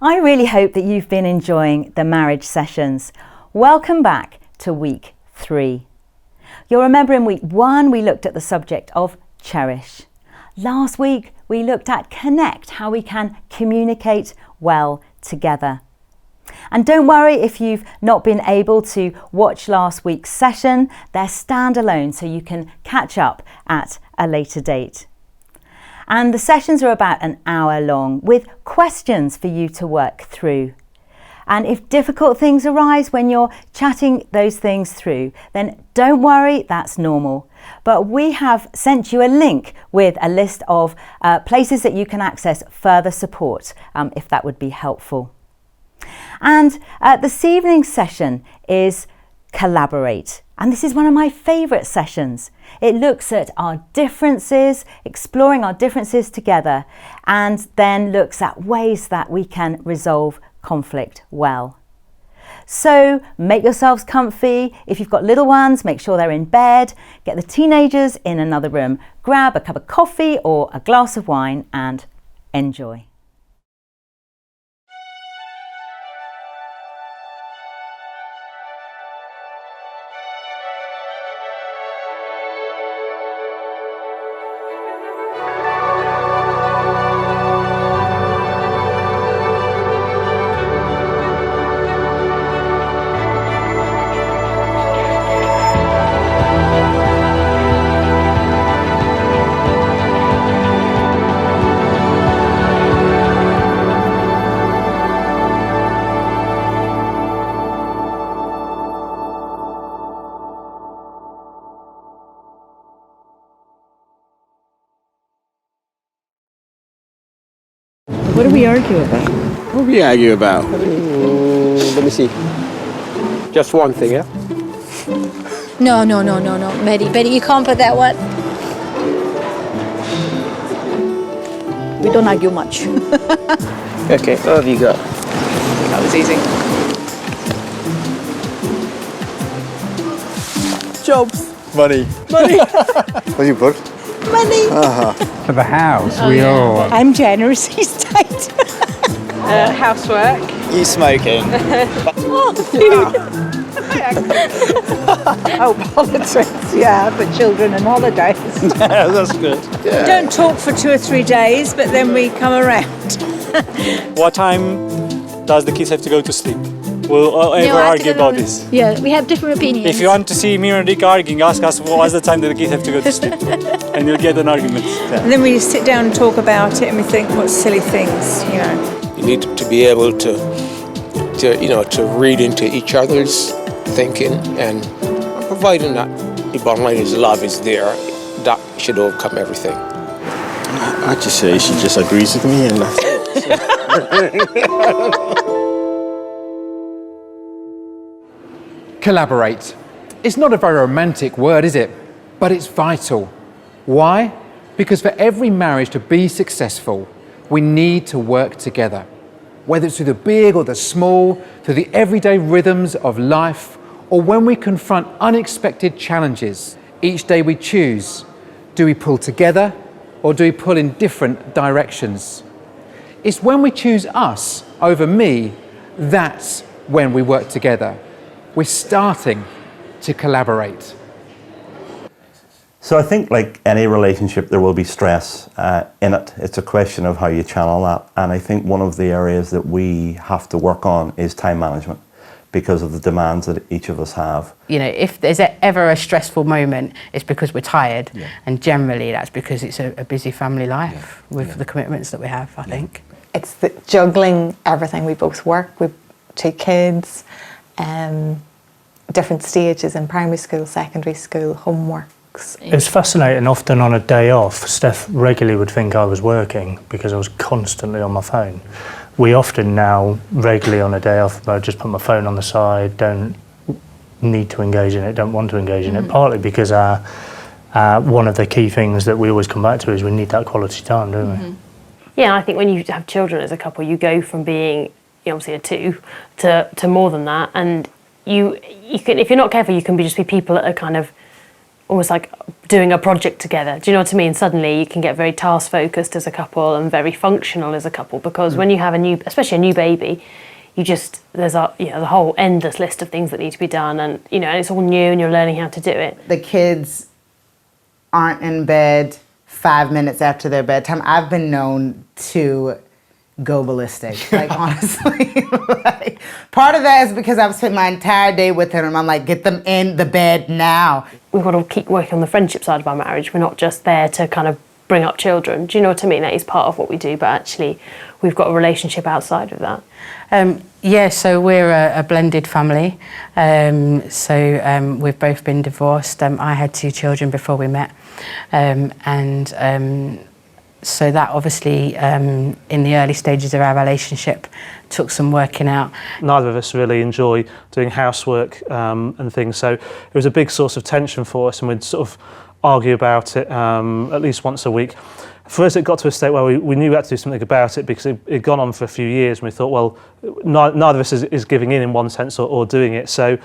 I really hope that you've been enjoying the marriage sessions. Welcome back to week 3. You'll remember in week 1 we looked at the subject of cherish. Last week we looked at connect, how we can communicate well together. And don't worry if you've not been able to watch last week's session, they're standalone so you can catch up at a later date. And the sessions are about an hour long with questions for you to work through. And if difficult things arise when you're chatting those things through, then don't worry, that's normal. But we have sent you a link with a list of places that you can access further support, if that would be helpful. And this evening's session is Collaborate. And this is one of my favourite sessions. It looks at our differences, exploring our differences together, and then looks at ways that we can resolve conflict well. So make yourselves comfy. If you've got little ones, make sure they're in bed. Get the teenagers in another room. Grab a cup of coffee or a glass of wine and enjoy. What do we argue about? What do we argue about? Let me see. Just one thing, yeah? No. Betty, you can't put that one. We don't argue much. Okay, what have you got? That was easy. Jobs. Money. What do you put? Money. For the house, we all... I'm generous, he's tight. Housework. You smoking? Oh, politics, yeah, for children and holidays. Yeah, that's good. Yeah. Don't talk for 2 or 3 days, but then we come around. What time does the kids have to go to sleep? We'll ever argue about this. Yeah, we have different opinions. If you want to see me and Rick arguing, ask us what's the time that the kids have to go to sleep. And you'll get an argument. Yeah. And then we sit down and talk about it and we think, what silly things, you know. You need to be able to read into each other's thinking, and providing that the bottom line is love is there, that should overcome everything. I just say she just agrees with me and that's it. Collaborate. It's not a very romantic word, is it? But it's vital. Why? Because for every marriage to be successful, we need to work together. Whether it's through the big or the small, through the everyday rhythms of life, or when we confront unexpected challenges, each day we choose, do we pull together or do we pull in different directions? It's when we choose us over me, that's when we work together. We're starting to collaborate. So I think like any relationship, there will be stress in it. It's a question of how you channel that. And I think one of the areas that we have to work on is time management because of the demands that each of us have. You know, if there's ever a stressful moment, it's because we're tired. Yeah. And generally that's because it's a busy family life with the commitments that we have, I think. It's the juggling everything. We both work, we've 2 kids, different stages in primary school, secondary school, homeworks. It's fascinating. Often on a day off, Steph regularly would think I was working because I was constantly on my phone. We often now regularly on a day off, I just put my phone on the side, don't need to engage in it, don't want to engage in it, partly because one of the key things that we always come back to is we need that quality time, don't we? Yeah, I think when you have children as a couple, you go from being obviously a 2 to more than that, and you can, if you're not careful, you can just be people that are kind of almost like doing a project together. Do you know what I mean? Suddenly you can get very task focused as a couple and very functional as a couple, because when you have especially a new baby, there's the whole endless list of things that need to be done, and it's all new and you're learning how to do it. The kids aren't in bed 5 minutes after their bedtime. I've been known to go ballistic, like honestly. Like, part of that is because I've spent my entire day with them and I'm like, get them in the bed now. We've got to keep working on the friendship side of our marriage. We're not just there to kind of bring up children. Do you know what I mean? That is part of what we do, but actually we've got a relationship outside of that. So we're a blended family. We've both been divorced. I had 2 children before we met. So that obviously, in the early stages of our relationship, took some working out. Neither of us really enjoy doing housework and things, so it was a big source of tension for us, and we'd sort of argue about it at least once a week. For us, it got to a state where we knew we had to do something about it, because it had gone on for a few years, and we thought, well, neither of us is giving in one sense or doing it. So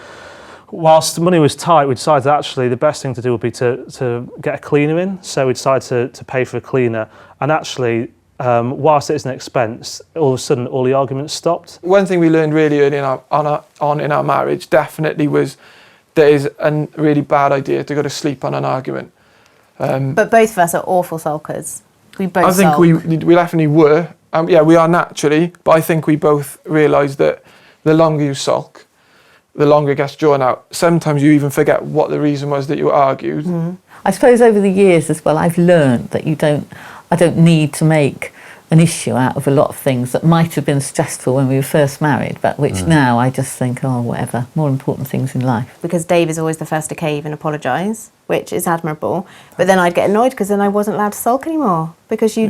whilst the money was tight, we decided that actually the best thing to do would be to get a cleaner in. So we decided to pay for a cleaner, and actually, whilst it is an expense, all of a sudden all the arguments stopped. One thing we learned really early in our marriage definitely was that it is a really bad idea to go to sleep on an argument. But both of us are awful sulkers. We both I think sulk. we definitely were. We are naturally, but I think we both realised that the longer you sulk, the longer it gets drawn out. Sometimes you even forget what the reason was that you argued. I suppose over the years as well, I've learned that I don't need to make an issue out of a lot of things that might have been stressful when we were first married, but which now I just think, oh, whatever, more important things in life. Because Dave is always the first to cave and apologise, which is admirable. But then I'd get annoyed because then I wasn't allowed to sulk anymore, because you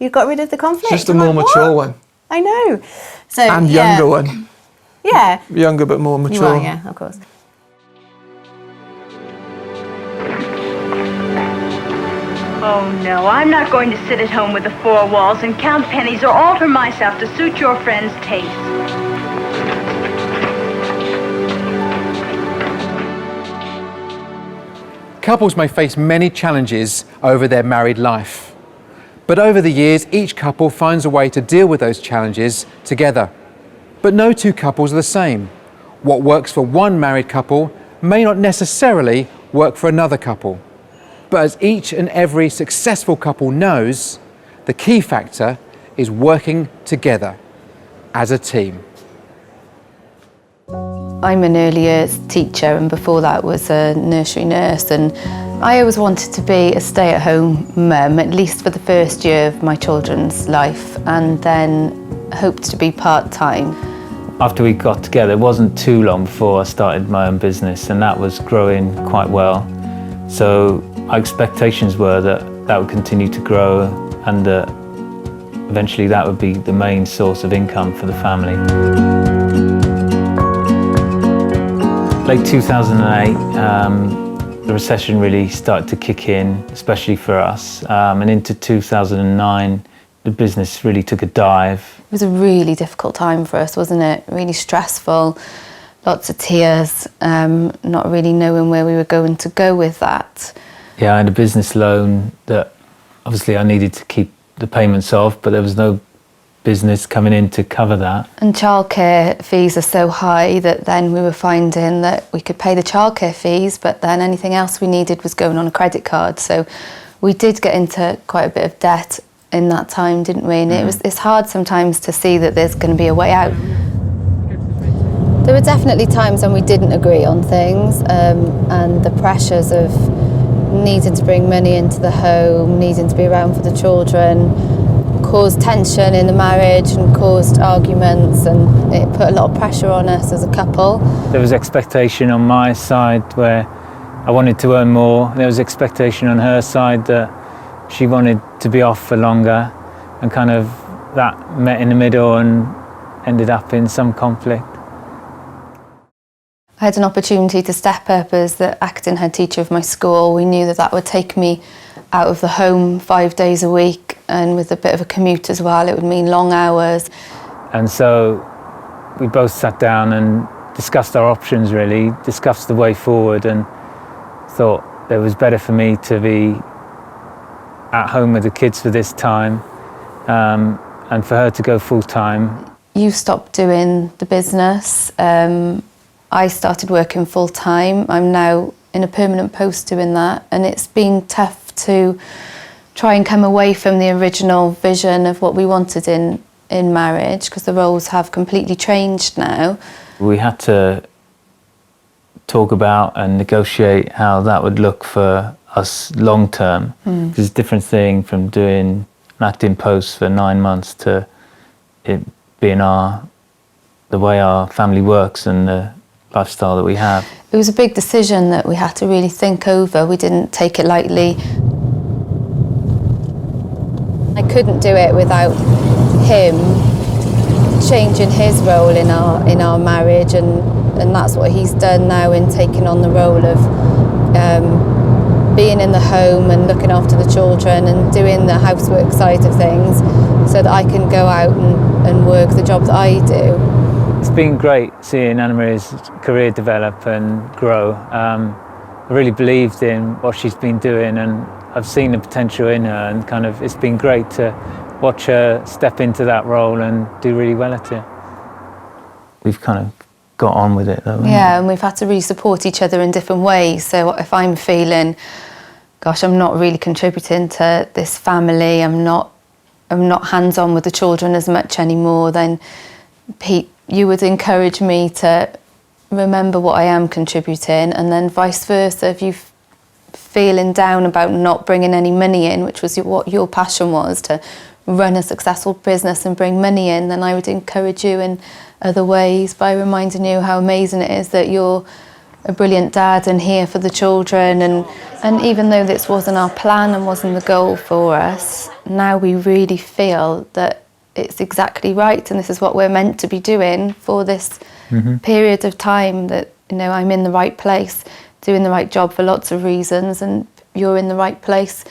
got rid of the conflict. Just a more mature one. I know. So and younger one. Yeah. Younger but more mature. You are, yeah, of course. Oh no, I'm not going to sit at home with the 4 walls and count pennies or alter myself to suit your friend's taste. Couples may face many challenges over their married life. But over the years, each couple finds a way to deal with those challenges together. But no 2 couples are the same. What works for one married couple may not necessarily work for another couple. But as each and every successful couple knows, the key factor is working together as a team. I'm an early years teacher, and before that was a nursery nurse, and I always wanted to be a stay-at-home mum, at least for the first year of my children's life, and then hoped to be part-time. After we got together, it wasn't too long before I started my own business, and that was growing quite well. So our expectations were that would continue to grow, and that eventually that would be the main source of income for the family. Late 2008, the recession really started to kick in, especially for us, and into 2009, the business really took a dive. It was a really difficult time for us, wasn't it? Really stressful, lots of tears, not really knowing where we were going to go with that. Yeah, I had a business loan that obviously I needed to keep the payments off, but there was no business coming in to cover that. And childcare fees are so high that then we were finding that we could pay the childcare fees, but then anything else we needed was going on a credit card. So we did get into quite a bit of debt in that time, didn't we? And it's hard sometimes to see that there's going to be a way out. There were definitely times when we didn't agree on things, and the pressures of needing to bring money into the home, needing to be around for the children, caused tension in the marriage and caused arguments, and it put a lot of pressure on us as a couple. There was expectation on my side where I wanted to earn more. There was expectation on her side that she wanted to be off for longer, and kind of that met in the middle and ended up in some conflict. I had an opportunity to step up as the acting head teacher of my school. We knew that would take me out of the home 5 days a week, and with a bit of a commute as well, it would mean long hours. And so we both sat down and discussed our options, really, discussed the way forward, and thought it was better for me to be at home with the kids for this time, and for her to go full time. You stopped doing the business. I started working full time. I'm now in a permanent post doing that, and it's been tough to try and come away from the original vision of what we wanted in marriage, because the roles have completely changed now. We had to talk about and negotiate how that would look for us long term. Because it's a different thing from doing an acting post for 9 months to it being the way our family works and the lifestyle that we have. It was a big decision that we had to really think over. We didn't take it lightly. I couldn't do it without him changing his role in our marriage, and that's what he's done now in taking on the role of being in the home and looking after the children and doing the housework side of things, so that I can go out and work the job that I do. It's been great seeing Anna Maria's career develop and grow. I really believed in what she's been doing, and I've seen the potential in her, and kind of it's been great to watch her step into that role and do really well at it. We've kind of got on with it though. Yeah, and we've had to really support each other in different ways. So if I'm feeling, gosh, I'm not really contributing to this family, I'm not hands-on with the children as much anymore, then Pete, you would encourage me to remember what I am contributing, and then vice versa. If you're feeling down about not bringing any money in, which was what your passion was, to run a successful business and bring money in, then I would encourage you in other ways by reminding you how amazing it is that you're a brilliant dad and here for the children. And even though this wasn't our plan and wasn't the goal for us, now we really feel that it's exactly right, and this is what we're meant to be doing for this period of time, that, you know, I'm in the right place, doing the right job for lots of reasons, and you're in the right place,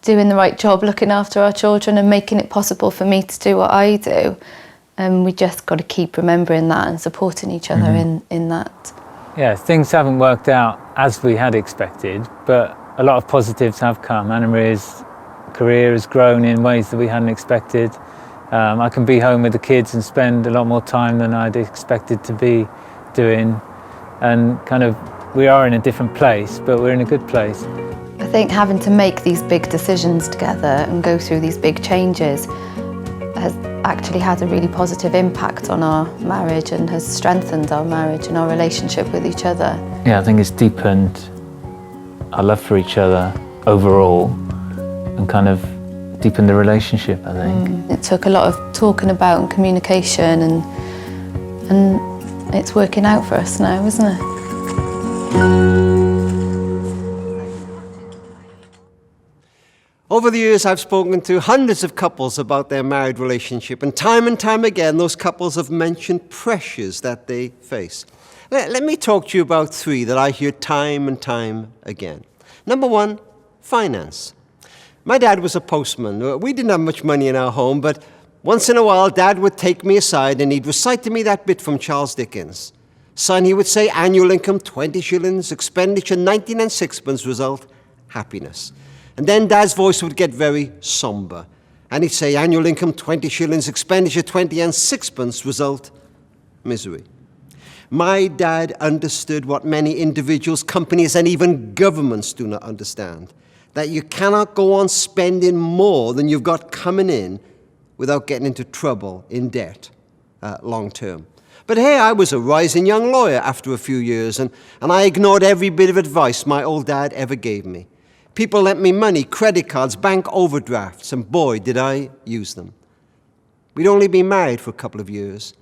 doing the right job, looking after our children and making it possible for me to do what I do. And we just got to keep remembering that and supporting each other in that. Yeah, things haven't worked out as we had expected, but a lot of positives have come. Anna Maria's career has grown in ways that we hadn't expected. I can be home with the kids and spend a lot more time than I'd expected to be doing. And kind of, we are in a different place, but we're in a good place. I think having to make these big decisions together and go through these big changes has actually had a really positive impact on our marriage and has strengthened our marriage and our relationship with each other. Yeah, I think it's deepened our love for each other overall and kind of deepened the relationship, I think. It took a lot of talking about and communication, and it's working out for us now, isn't it? Over the years, I've spoken to hundreds of couples about their married relationship, and time again, those couples have mentioned pressures that they face. Let me talk to you about three that I hear time and time again. Number one, finance. My dad was a postman. We didn't have much money in our home, but once in a while, Dad would take me aside and he'd recite to me that bit from Charles Dickens. Son, he would say, annual income 20 shillings, expenditure 99 sixpence, result happiness. And then Dad's voice would get very somber. And he'd say, annual income 20 shillings, expenditure 20 and sixpence, result misery. My dad understood what many individuals, companies, and even governments do not understand. That you cannot go on spending more than you've got coming in without getting into trouble, in debt, long term. But hey, I was a rising young lawyer after a few years, and I ignored every bit of advice my old dad ever gave me. People lent me money, credit cards, bank overdrafts, and boy, did I use them. We'd only been married for a couple of years,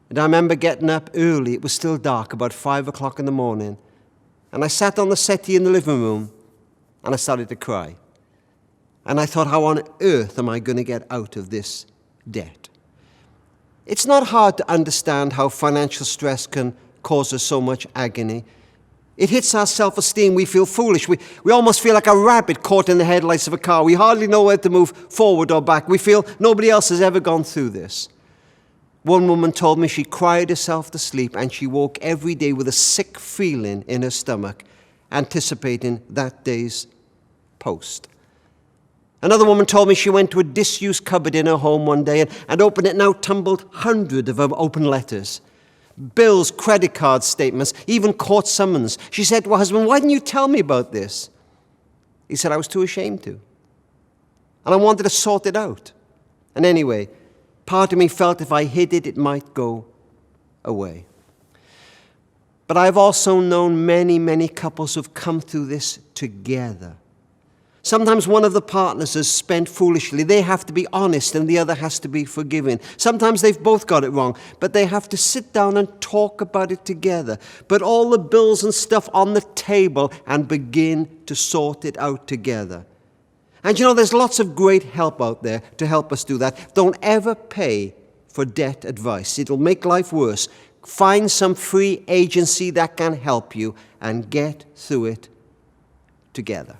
and I remember getting up early. It was still dark, about 5 o'clock in the morning, and I sat on the settee in the living room, and I started to cry. And I thought, how on earth am I going to get out of this debt? It's not hard to understand how financial stress can cause us so much agony. It hits our self-esteem. We feel foolish. We almost feel like a rabbit caught in the headlights of a car. We hardly know where to move forward or back. We feel nobody else has ever gone through this. One woman told me she cried herself to sleep and she woke every day with a sick feeling in her stomach. anticipating that day's post. Another woman told me she went to a disused cupboard in her home one day and opened it and out tumbled hundreds of open letters. Bills, credit card statements, even court summons. She said to her husband, "Why didn't you tell me about this?" He said, "I was too ashamed to. And I wanted to sort it out. And anyway, part of me felt if I hid it, it might go away." But I've also known many, many couples who've come through this together. Sometimes one of the partners has spent foolishly. They have to be honest and the other has to be forgiving. Sometimes they've both got it wrong, but they have to sit down and talk about it together. Put all the bills and stuff on the table and begin to sort it out together. And you know, there's lots of great help out there to help us do that. Don't ever pay for debt advice. It'll make life worse. Find some free agency that can help you and get through it together.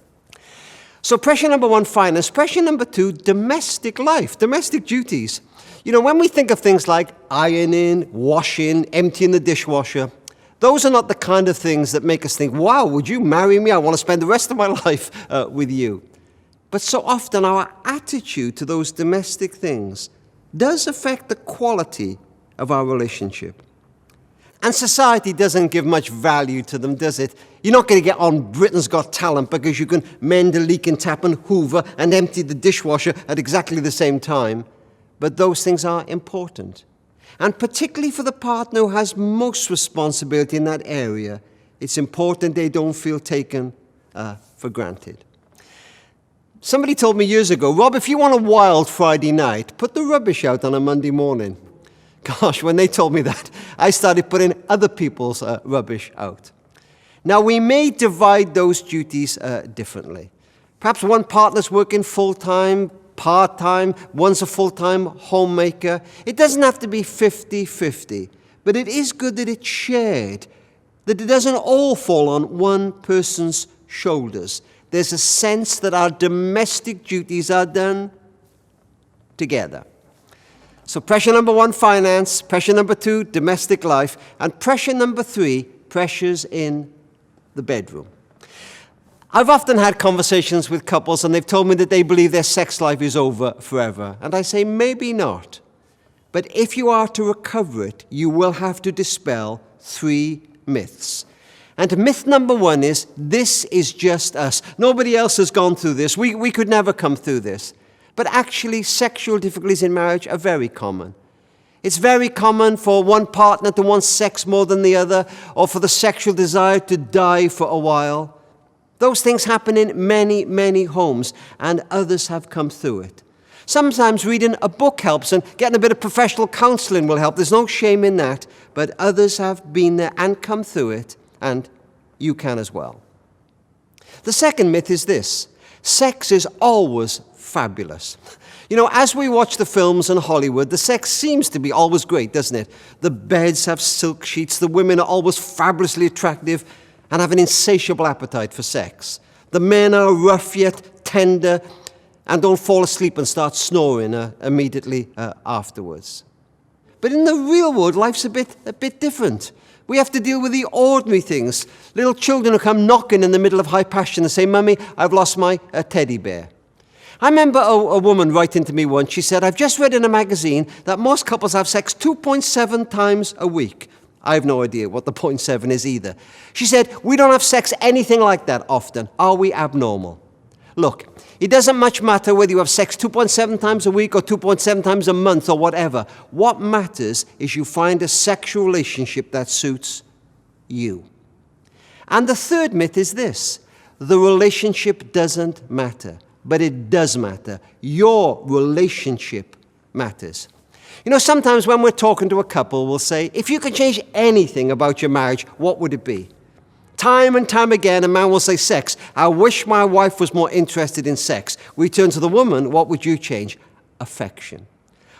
So pressure number one, finance. Pressure number two, domestic life, domestic duties. You know, when we think of things like ironing, washing, emptying the dishwasher, those are not the kind of things that make us think, wow, would you marry me? I want to spend the rest of my life with you. But so often our attitude to those domestic things does affect the quality of our relationship. And society doesn't give much value to them, does it? You're not going to get on Britain's Got Talent because you can mend a leaking tap and hoover and empty the dishwasher at exactly the same time. But those things are important. And particularly for the partner who has most responsibility in that area, it's important they don't feel taken for granted. Somebody told me years ago, "Rob, if you want a wild Friday night, put the rubbish out on a Monday morning." Gosh, when they told me that, I started putting other people's rubbish out. Now, we may divide those duties differently. Perhaps one partner's working full-time, part-time, one's a full-time homemaker. It doesn't have to be 50-50, but it is good that it's shared, that it doesn't all fall on one person's shoulders. There's a sense that our domestic duties are done together. So pressure number one, finance. Pressure number two, domestic life. And pressure number three, pressures in the bedroom. I've often had conversations with couples and they've told me that they believe their sex life is over forever. And I say, maybe not. But if you are to recover it, you will have to dispel three myths. And myth number one is, this is just us. Nobody else has gone through this. We could never come through this. But actually, sexual difficulties in marriage are very common. It's very common for one partner to want sex more than the other, or for the sexual desire to die for a while. Those things happen in many, many homes, and others have come through it. Sometimes reading a book helps, and getting a bit of professional counseling will help. There's no shame in that, but others have been there and come through it, and you can as well. The second myth is this: sex is always fabulous. You know, as we watch the films in Hollywood, the sex seems to be always great, doesn't it? The beds have silk sheets, the women are always fabulously attractive and have an insatiable appetite for sex. The men are rough yet tender and don't fall asleep and start snoring immediately afterwards. But in the real world, life's a bit different. We have to deal with the ordinary things. Little children who come knocking in the middle of high passion and say, "Mummy, I've lost my teddy bear." I remember a woman writing to me once. She said, "I've just read in a magazine that most couples have sex 2.7 times a week." I have no idea what the 0.7 is either. She said, "We don't have sex anything like that often. Are we abnormal?" Look, it doesn't much matter whether you have sex 2.7 times a week or 2.7 times a month or whatever. What matters is you find a sexual relationship that suits you. And the third myth is this: the relationship doesn't matter. But it does matter. Your relationship matters. You know, sometimes when we're talking to a couple, we'll say, if you could change anything about your marriage, what would it be? Time and time again, a man will say, sex. I wish my wife was more interested in sex. We turn to the woman, what would you change? Affection.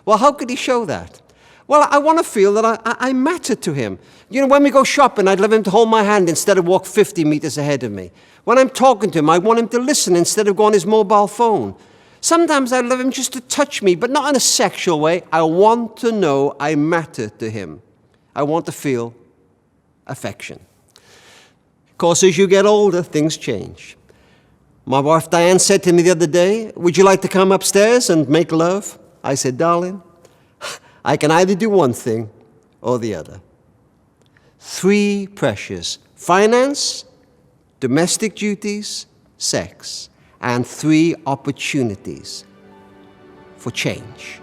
Well, how could he show that? Well, I want to feel that I matter to him. You know, when we go shopping, I'd love him to hold my hand instead of walk 50 meters ahead of me. When I'm talking to him, I want him to listen instead of go on his mobile phone. Sometimes I'd love him just to touch me, but not in a sexual way. I want to know I matter to him. I want to feel affection. course, as you get older, things change. My wife Diane said to me the other day, "Would you like to come upstairs and make love?" I said, "Darling, I can either do one thing or the other." 3 pressures: finance, domestic duties, sex, and 3 opportunities for change.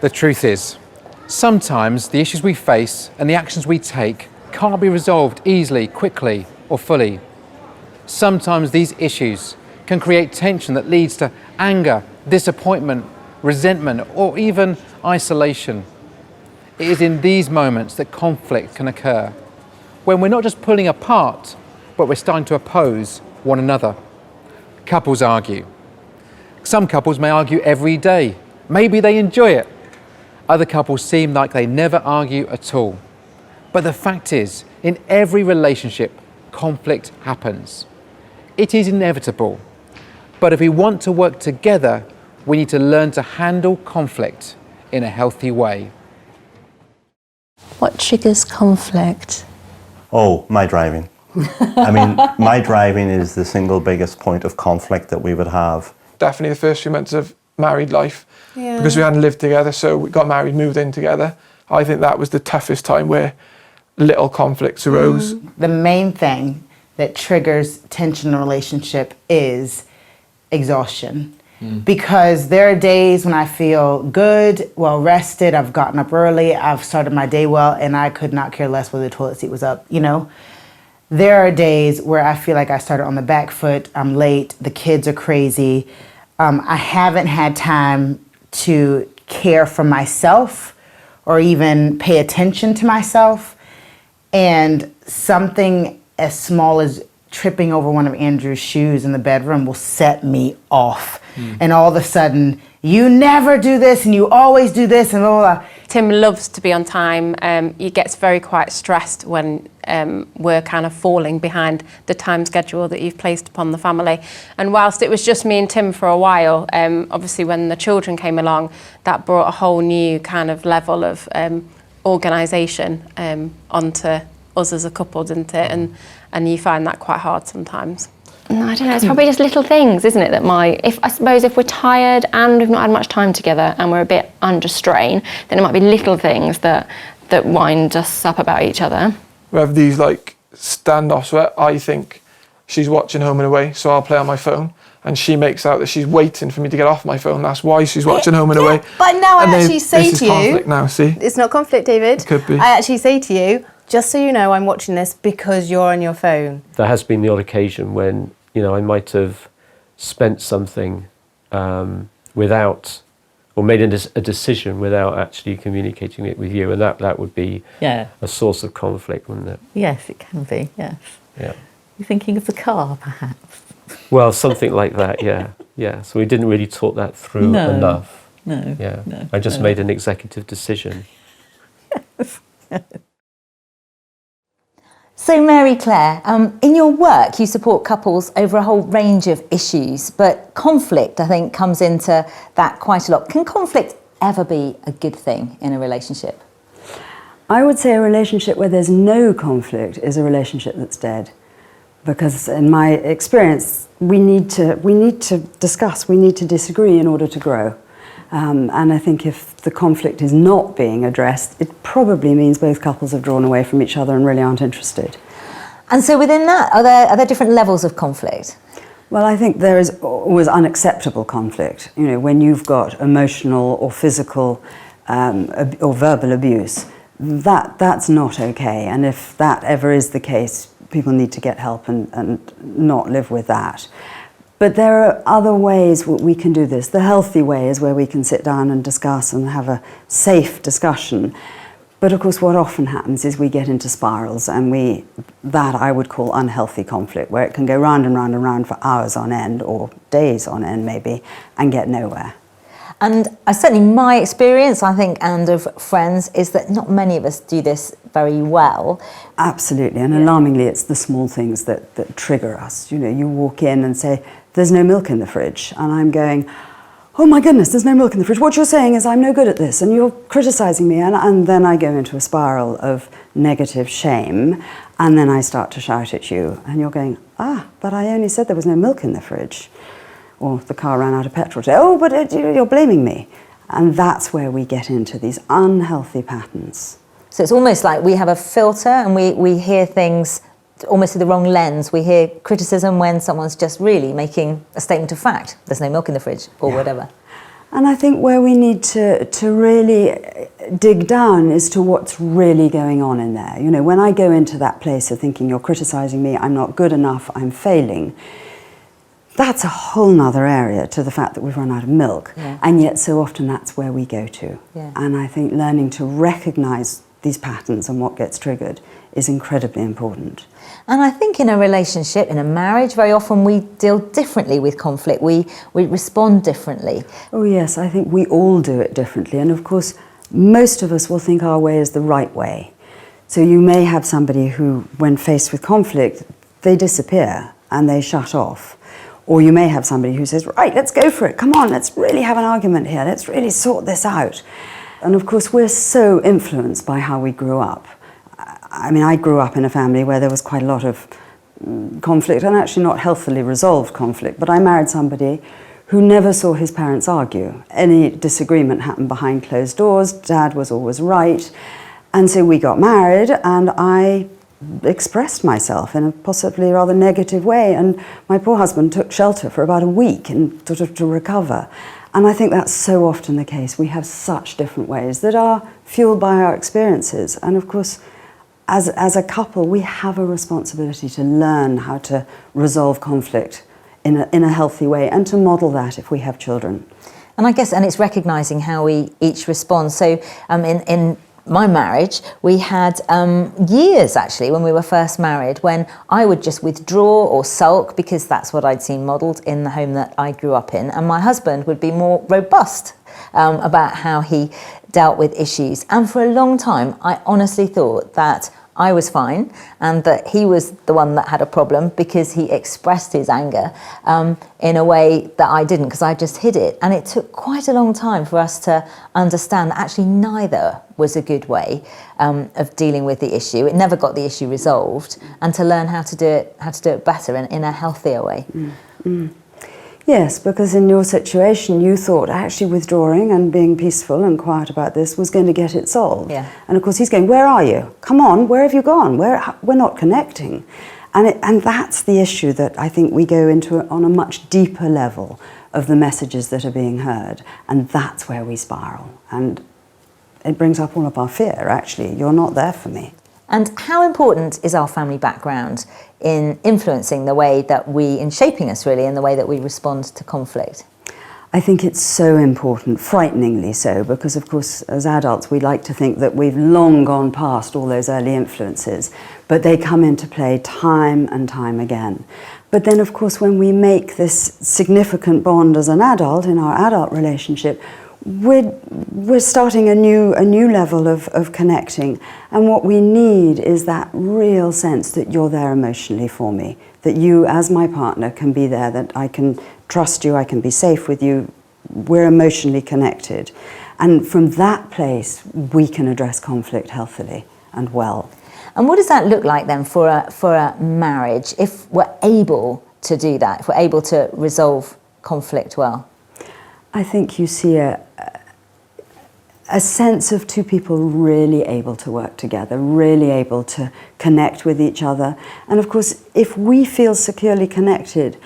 The truth is, sometimes the issues we face and the actions we take can't be resolved easily, quickly, or fully. Sometimes these issues can create tension that leads to anger, disappointment, resentment, or even isolation. It is in these moments that conflict can occur, when we're not just pulling apart, but we're starting to oppose one another. Couples argue. Some couples may argue every day. Maybe they enjoy it. Other couples seem like they never argue at all. But the fact is, in every relationship, conflict happens. It is inevitable. But if we want to work together, we need to learn to handle conflict in a healthy way. What triggers conflict? Oh, my driving. I mean, my driving is the single biggest point of conflict that we would have. Definitely the first few months of married life, Yeah. because we hadn't lived together, so we got married, moved in together. I think that was the toughest time where little conflicts arose. The main thing that triggers tension in a relationship is exhaustion. Because there are days when I feel good, well rested, I've gotten up early, I've started my day well, and I could not care less whether the toilet seat was up, you know? There are days where I feel like I started on the back foot, I'm late, the kids are crazy, I haven't had time to care for myself or even pay attention to myself. And something as small as tripping over one of Andrew's shoes in the bedroom will set me off. And all of a sudden, you never do this and you always do this and blah, blah, blah. Tim loves to be on time. He gets very quite stressed when we're kind of falling behind the time schedule that you've placed upon the family. And whilst it was just me and Tim for a while, obviously when the children came along, that brought a whole new kind of level of organisation onto us as a couple, didn't it? And you find that quite hard sometimes. No, I don't know, it's probably just little things, isn't it, that I suppose if we're tired and we've not had much time together and we're a bit under strain, then it might be little things that wind us up about each other. We have these like standoffs where I think she's watching Home and Away, so I'll play on my phone, and she makes out that she's waiting for me to get off my phone. That's why she's watching Home and Away. But now I And actually say this to is you, conflict now, see? it's not conflict, David. It could be. I actually say to you, just so you know, I'm watching this because you're on your phone. There has been the odd occasion when, I might have spent something without, or made a decision without actually communicating it with you, and that would be a source of conflict, wouldn't it? Yes, it can be, yes. Yeah. You're thinking of the car, perhaps? Well, something like that, yeah. Yeah, so we didn't really talk that through enough. No, Yeah. no, I just no. made an executive decision. So Mary Claire, in your work you support couples over a whole range of issues, but conflict I think comes into that quite a lot. Can conflict ever be a good thing in a relationship? I would say a relationship where there's no conflict is a relationship that's dead. Because in my experience, we need to discuss, we need to disagree in order to grow. And I think if the conflict is not being addressed, it probably means both couples have drawn away from each other and really aren't interested. And so within that, are there different levels of conflict? Well, I think there is always unacceptable conflict. You know, when you've got emotional or physical or verbal abuse, that's not okay. And if that ever is the case, people need to get help and not live with that. But there are other ways we can do this. The healthy way is where we can sit down and discuss and have a safe discussion. But of course, what often happens is we get into spirals, and that I would call unhealthy conflict, where it can go round and round and round for hours on end, or days on end maybe, and get nowhere. And certainly my experience, I think, and of friends, is that not many of us do this very well. Absolutely, and alarmingly, it's the small things that trigger us. You know, you walk in and say, "There's no milk in the fridge," and I'm going, "Oh my goodness, there's no milk in the fridge. What you're saying is I'm no good at this, and you're criticising me." And then I go into a spiral of negative shame, and then I start to shout at you, and you're going, but I only said there was no milk in the fridge. Or the car ran out of petrol today. Oh, but you're blaming me. And that's where we get into these unhealthy patterns. So it's almost like we have a filter, and we hear things almost through the wrong lens. We hear criticism when someone's just really making a statement of fact. There's no milk in the fridge, or whatever. And I think where we need to really dig down is to what's really going on in there. You know, when I go into that place of thinking you're criticising me, I'm not good enough, I'm failing, that's a whole nother area to the fact that we've run out of milk. Yeah. And yet so often that's where we go to. Yeah. And I think learning to recognise these patterns and what gets triggered is incredibly important. And I think in a relationship, in a marriage, very often we deal differently with conflict. We respond differently. Oh yes, I think we all do it differently. And of course, most of us will think our way is the right way. So you may have somebody who, when faced with conflict, they disappear and they shut off. Or you may have somebody who says, right, let's go for it. Come on, let's really have an argument here. Let's really sort this out. And of course, we're so influenced by how we grew up. I mean, I grew up in a family where there was quite a lot of conflict, and actually not healthily resolved conflict. But I married somebody who never saw his parents argue. Any disagreement happened behind closed doors. Dad was always right. And so we got married, and I expressed myself in a possibly rather negative way, and my poor husband took shelter for about a week and sort of to recover. And I think that's so often the case. We have such different ways that are fueled by our experiences. And of course, as a couple, we have a responsibility to learn how to resolve conflict in a healthy way, and to model that if we have children. And I guess, and it's recognising how we each respond. So in my marriage, we had years actually when we were first married when I would just withdraw or sulk because that's what I'd seen modelled in the home that I grew up in, and my husband would be more robust about how he dealt with issues. And for a long time I honestly thought that I was fine and that he was the one that had a problem because he expressed his anger in a way that I didn't, because I just hid it. And it took quite a long time for us to understand that actually neither was a good way of dealing with the issue. It never got the issue resolved, and to learn how to do it better and in a healthier way. Yes, because in your situation you thought actually withdrawing and being peaceful and quiet about this was going to get it solved. Yeah. And of course he's going, where are you? Come on, where have you gone? We're not connecting. And that's the issue that I think we go into on a much deeper level of the messages that are being heard. And that's where we spiral. And it brings up all of our fear, actually. You're not there for me. And how important is our family background in influencing the way that in shaping us really, in the way that we respond to conflict? I think it's so important, frighteningly so, because of course as adults we like to think that we've long gone past all those early influences, but they come into play time and time again. But then of course when we make this significant bond as an adult in our adult relationship, we're starting a new level of connecting, and what we need is that real sense that you're there emotionally for me, that you as my partner can be there, that I can trust you, I can be safe with you, we're emotionally connected. And from that place we can address conflict healthily and well. And what does that look like then for a marriage if we're able to do that, if we're able to resolve conflict well? I think you see a sense of two people really able to work together, really able to connect with each other. And of course, if we feel securely connected,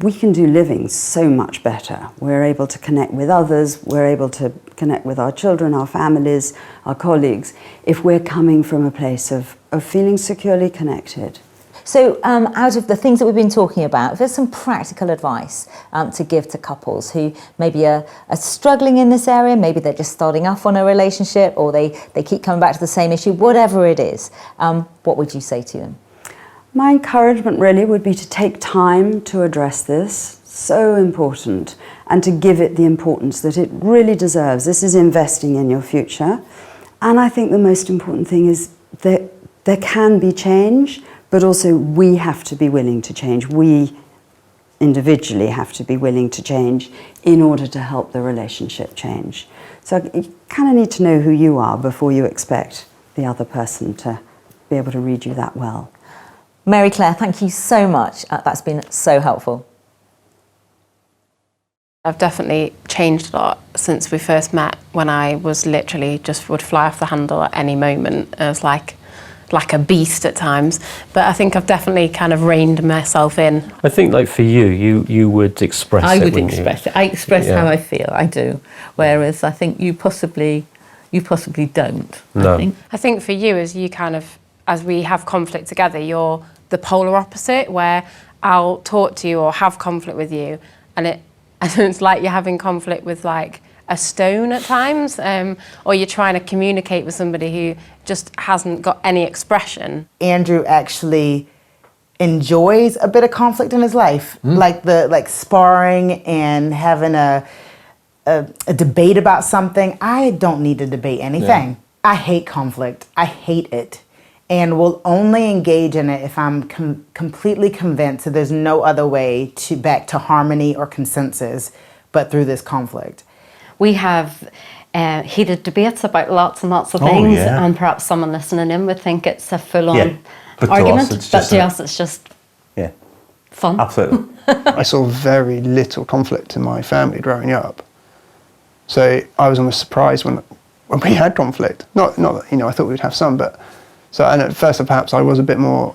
we can do living so much better. We're able to connect with others, we're able to connect with our children, our families, our colleagues, if we're coming from a place of feeling securely connected. So out of the things that we've been talking about, if there's some practical advice to give to couples who maybe are struggling in this area, maybe they're just starting off on a relationship, or they keep coming back to the same issue, whatever it is, what would you say to them? My encouragement really would be to take time to address this, so important, and to give it the importance that it really deserves. This is investing in your future. And I think the most important thing is that there can be change, but also we have to be willing to change. We individually have to be willing to change in order to help the relationship change. So you kind of need to know who you are before you expect the other person to be able to read you that well. Mary Claire, thank you so much. That's been so helpful. I've definitely changed a lot since we first met, when I was literally just would fly off the handle at any moment. I was like a beast at times, but I think I've definitely kind of reined myself in. I think, like, for you would express it. I would express it. I express how I feel. I do. Whereas I think you possibly don't. No. I think for you, as we have conflict together, you're the polar opposite, where I'll talk to you or have conflict with you, and it's like you're having conflict with like a stone at times, or you're trying to communicate with somebody who just hasn't got any expression. Andrew actually enjoys a bit of conflict in his life, like sparring and having a debate about something. I don't need to debate anything. Yeah. I hate conflict. I hate it. And will only engage in it if I'm completely convinced that there's no other way back to harmony or consensus but through this conflict. We have heated debates about lots and lots of things, and perhaps someone listening in would think it's a full-on argument, but to us it's just fun. Absolutely. I saw very little conflict in my family growing up. So I was almost surprised when we had conflict. Not that, I thought we'd have some, but... and at first perhaps I was a bit more,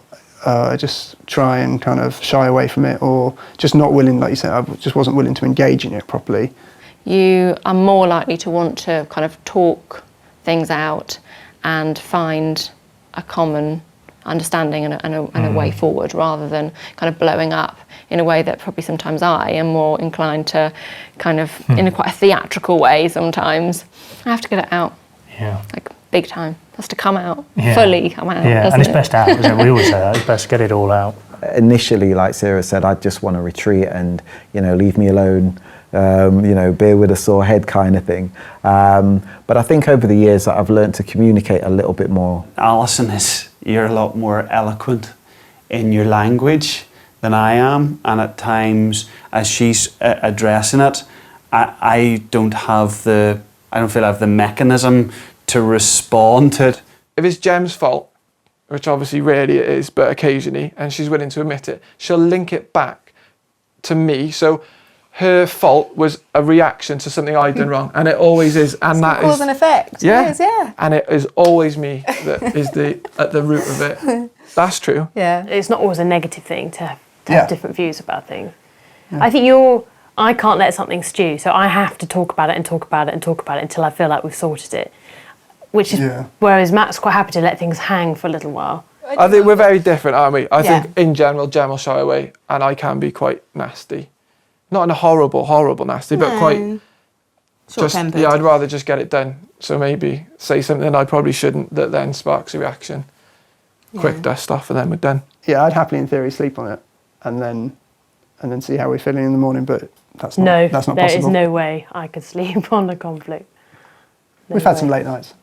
just try and kind of shy away from it, or just not willing, like you said, I just wasn't willing to engage in it properly. You are more likely to want to kind of talk things out and find a common understanding and a way forward, rather than kind of blowing up in a way that probably sometimes I am more inclined to kind of, in a quite a theatrical way sometimes. I have to get it out. Yeah. Like big time. It has to come out, fully come out. Yeah, and it's best out, isn't it? We always say that, it's best to get it all out. Initially, like Sarah said, I just want to retreat and, leave me alone, beer with a sore head kind of thing. But I think over the years that I've learned to communicate a little bit more. Alison, you're a lot more eloquent in your language than I am, and at times as she's addressing it, I don't feel I have the mechanism to respond to it. If it's Gem's fault, which obviously rarely it is, but occasionally, and she's willing to admit it, she'll link it back to me. So her fault was a reaction to something I'd done wrong, and it always is. And that cause and effect. Yeah. It is, yeah. And it is always me that is at the root of it. That's true. Yeah. It's not always a negative thing to have different views about things. Yeah. I think I can't let something stew, so I have to talk about it and talk about it and talk about it until I feel like we've sorted it. Which is whereas Matt's quite happy to let things hang for a little while. I think we're very different, aren't we? I think in general, Gem will shy away, and I can be quite nasty. Not in a horrible nasty, but quite short-tempered. I'd rather just get it done. So maybe say something I probably shouldn't that then sparks a reaction. Quick dust off, and then we're done. Yeah, I'd happily in theory sleep on it and then see how we're feeling in the morning, but that's not possible. There is no way I could sleep on a conflict. We've had some late nights.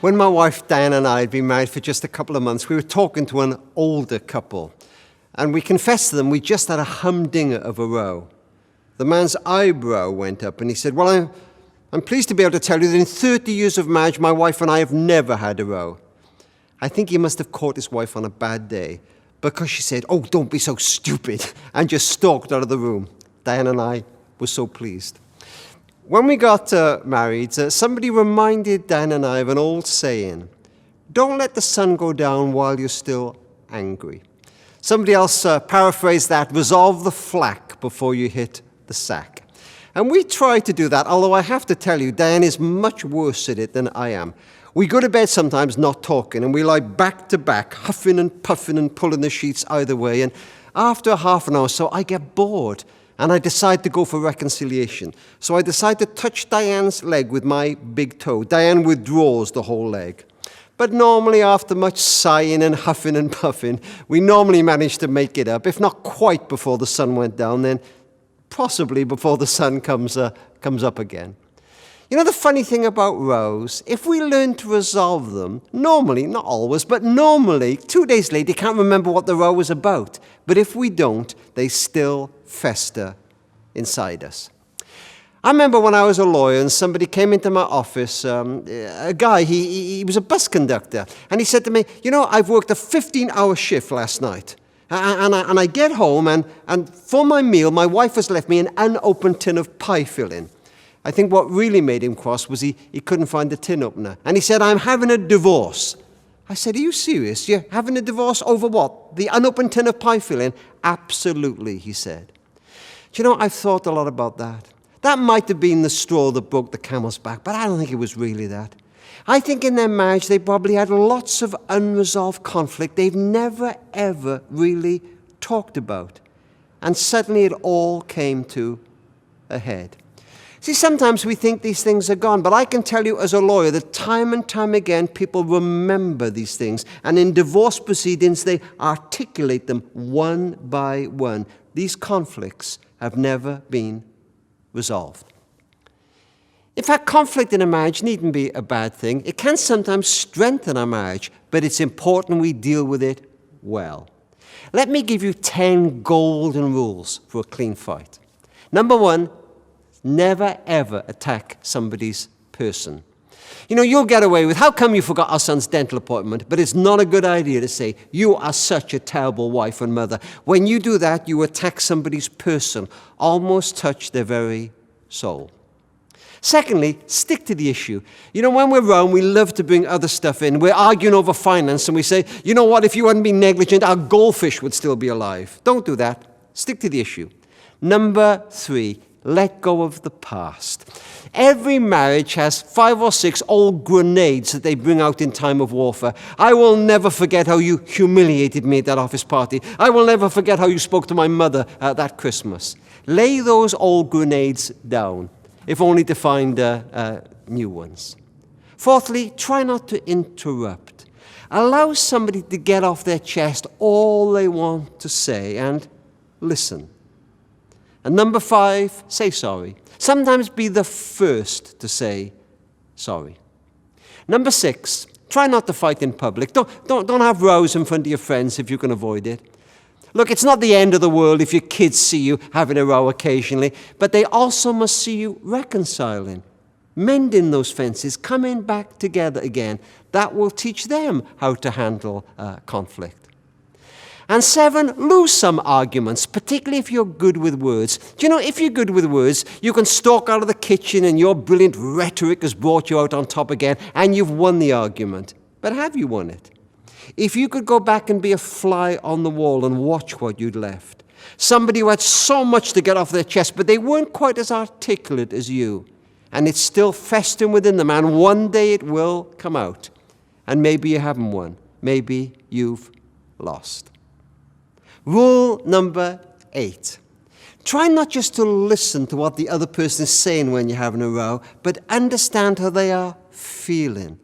When my wife Diane and I had been married for just a couple of months, we were talking to an older couple, and we confessed to them we just had a humdinger of a row. The man's eyebrow went up and he said, "Well, I'm pleased to be able to tell you that in 30 years of marriage, my wife and I have never had a row." I think he must have caught his wife on a bad day, because she said, "Oh, don't be so stupid," and just stalked out of the room. Diane and I were so pleased. When we got married, somebody reminded Diane and I of an old saying, "Don't let the sun go down while you're still angry." Somebody else paraphrased that, "Resolve the flack before you hit the sack." And we try to do that, although I have to tell you, Diane is much worse at it than I am. We go to bed sometimes not talking, and we lie back to back, huffing and puffing and pulling the sheets either way. And after half an hour or so, I get bored, and I decide to go for reconciliation. So I decide to touch Diane's leg with my big toe. Diane withdraws the whole leg. But normally, after much sighing and huffing and puffing, we normally manage to make it up. If not quite before the sun went down, then possibly before the sun comes up again. You know the funny thing about rows? If we learn to resolve them, normally, not always, but normally, 2 days later, you can't remember what the row was about. But if we don't, they still fester inside us. I remember when I was a lawyer and somebody came into my office, a guy, he was a bus conductor, and he said to me, "You know, I've worked a 15-hour shift last night. And I get home, and for my meal, my wife has left me an unopened tin of pie filling." I think what really made him cross was he couldn't find the tin opener. And he said, "I'm having a divorce." I said, "Are you serious? You're having a divorce over what? The unopened tin of pie filling?" "Absolutely," he said. Do you know, I've thought a lot about that. That might have been the straw that broke the camel's back, but I don't think it was really that. I think in their marriage they probably had lots of unresolved conflict they've never, ever really talked about. And suddenly it all came to a head. See, sometimes we think these things are gone, but I can tell you as a lawyer that time and time again people remember these things. And in divorce proceedings, they articulate them one by one. These conflicts have never been resolved. In fact, conflict in a marriage needn't be a bad thing. It can sometimes strengthen a marriage, but it's important we deal with it well. Let me give you 10 golden rules for a clean fight. Number 1, never ever attack somebody's person. You know, you'll get away with, "How come you forgot our son's dental appointment?" But it's not a good idea to say, "You are such a terrible wife and mother." When you do that, you attack somebody's person, almost touch their very soul. Secondly, stick to the issue. You know, when we're around, we love to bring other stuff in. We're arguing over finance, and we say, "You know what, if you hadn't been negligent, our goldfish would still be alive." Don't do that. Stick to the issue. Number 3, let go of the past. Every marriage has 5 or 6 old grenades that they bring out in time of warfare. "I will never forget how you humiliated me at that office party. I will never forget how you spoke to my mother that Christmas." Lay those old grenades down, if only to find new ones. Fourthly, try not to interrupt. Allow somebody to get off their chest all they want to say and listen. And number 5, say sorry. Sometimes be the first to say sorry. Number 6, try not to fight in public. Don't have rows in front of your friends if you can avoid it. Look, it's not the end of the world if your kids see you having a row occasionally, but they also must see you reconciling, mending those fences, coming back together again. That will teach them how to handle conflict. And 7, lose some arguments, particularly if you're good with words. Do you know, if you're good with words, you can stalk out of the kitchen and your brilliant rhetoric has brought you out on top again, and you've won the argument. But have you won it? If you could go back and be a fly on the wall and watch what you'd left, somebody who had so much to get off their chest, but they weren't quite as articulate as you, and it's still festering within them, and one day it will come out. And maybe you haven't won. Maybe you've lost. Rule number 8. Try not just to listen to what the other person is saying when you're having a row, but understand how they are feeling.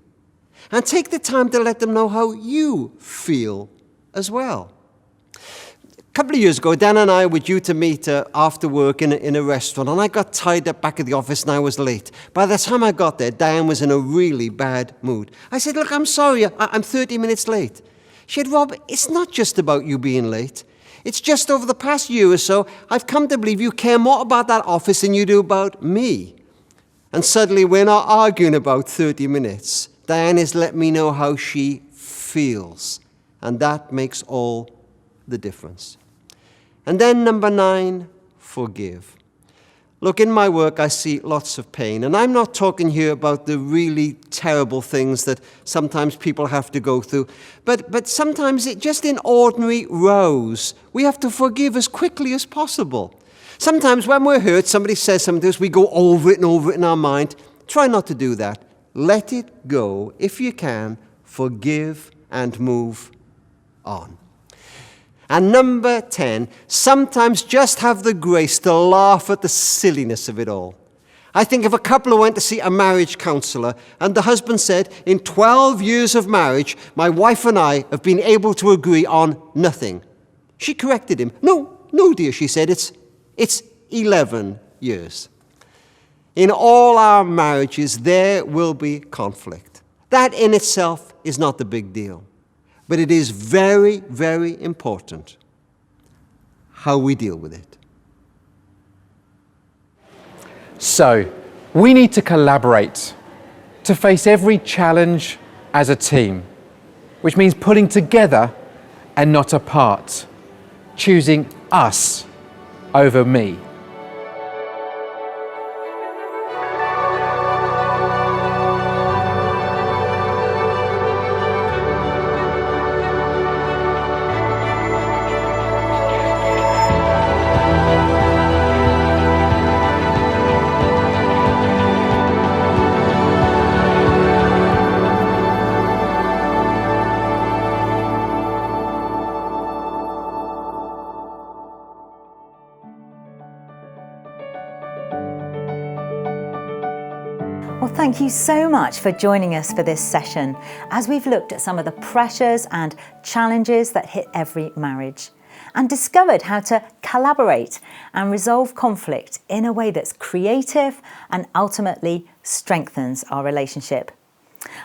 And take the time to let them know how you feel as well. A couple of years ago, Dan and I were due to meet after work in a restaurant, and I got tied up back at the office and I was late. By the time I got there, Diane was in a really bad mood. I said, "Look, I'm sorry, I'm 30 minutes late." She said, "Rob, it's not just about you being late. It's just over the past year or so, I've come to believe you care more about that office than you do about me." And suddenly we're not arguing about 30 minutes. Diane has let me know how she feels. And that makes all the difference. And then number 9, forgive. Look, in my work, I see lots of pain, and I'm not talking here about the really terrible things that sometimes people have to go through, but sometimes just in ordinary rows, we have to forgive as quickly as possible. Sometimes when we're hurt, somebody says something to us, we go over it and over it in our mind. Try not to do that. Let it go. If you can, forgive and move on. And number 10, sometimes just have the grace to laugh at the silliness of it all. I think of a couple who went to see a marriage counsellor, and the husband said, in 12 years of marriage, my wife and I have been able to agree on nothing. She corrected him. No, dear, she said, it's 11 years. In all our marriages, there will be conflict. That in itself is not the big deal. But it is very, very important how we deal with it. So, we need to collaborate to face every challenge as a team, which means putting together and not apart, choosing us over me. Well, thank you so much for joining us for this session as we've looked at some of the pressures and challenges that hit every marriage and discovered how to collaborate and resolve conflict in a way that's creative and ultimately strengthens our relationship.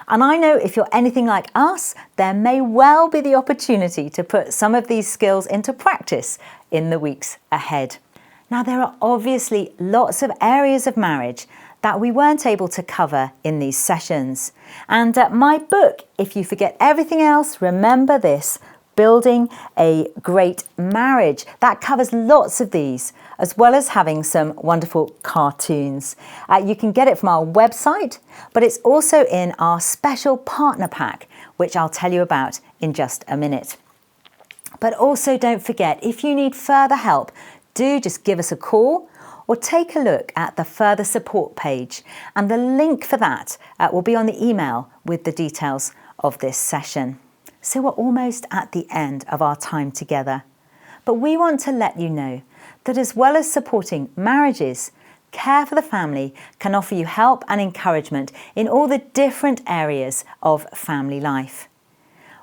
And I know if you're anything like us, there may well be the opportunity to put some of these skills into practice in the weeks ahead. Now, there are obviously lots of areas of marriage that we weren't able to cover in these sessions. And my book, If You Forget Everything Else, Remember This, Building a Great Marriage, that covers lots of these, as well as having some wonderful cartoons. You can get it from our website, but it's also in our special partner pack, which I'll tell you about in just a minute. But also don't forget, if you need further help, do just give us a call or take a look at the further support page, and the link for that will be on the email with the details of this session. So we're almost at the end of our time together, but we want to let you know that as well as supporting marriages, Care for the Family can offer you help and encouragement in all the different areas of family life.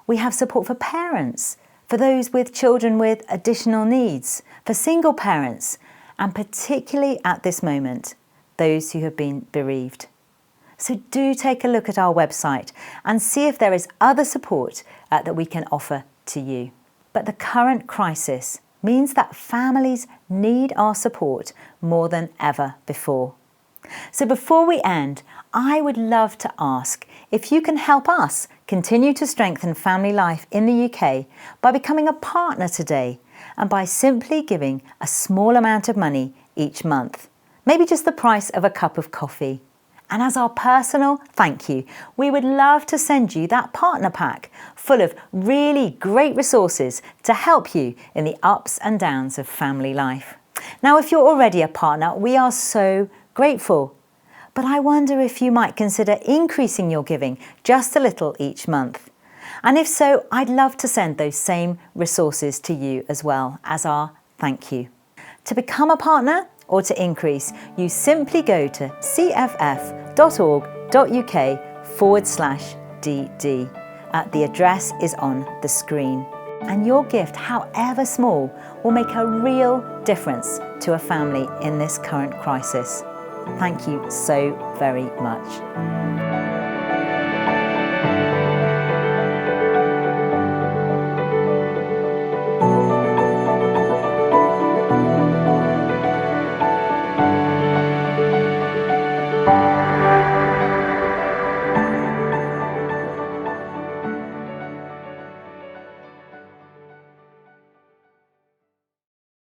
We have support for parents, for those with children with additional needs, for single parents, and particularly at this moment, those who have been bereaved. So do take a look at our website and see if there is other support that we can offer to you. But the current crisis means that families need our support more than ever before. So before we end, I would love to ask if you can help us continue to strengthen family life in the UK by becoming a partner today, and by simply giving a small amount of money each month, maybe just the price of a cup of coffee. And as our personal thank you, we would love to send you that partner pack full of really great resources to help you in the ups and downs of family life. Now, if you're already a partner, we are so grateful. But I wonder if you might consider increasing your giving just a little each month. And if so, I'd love to send those same resources to you as well as our thank you. To become a partner or to increase, you simply go to cff.org.uk/DD. The address is on the screen. And your gift, however small, will make a real difference to a family in this current crisis. Thank you so very much.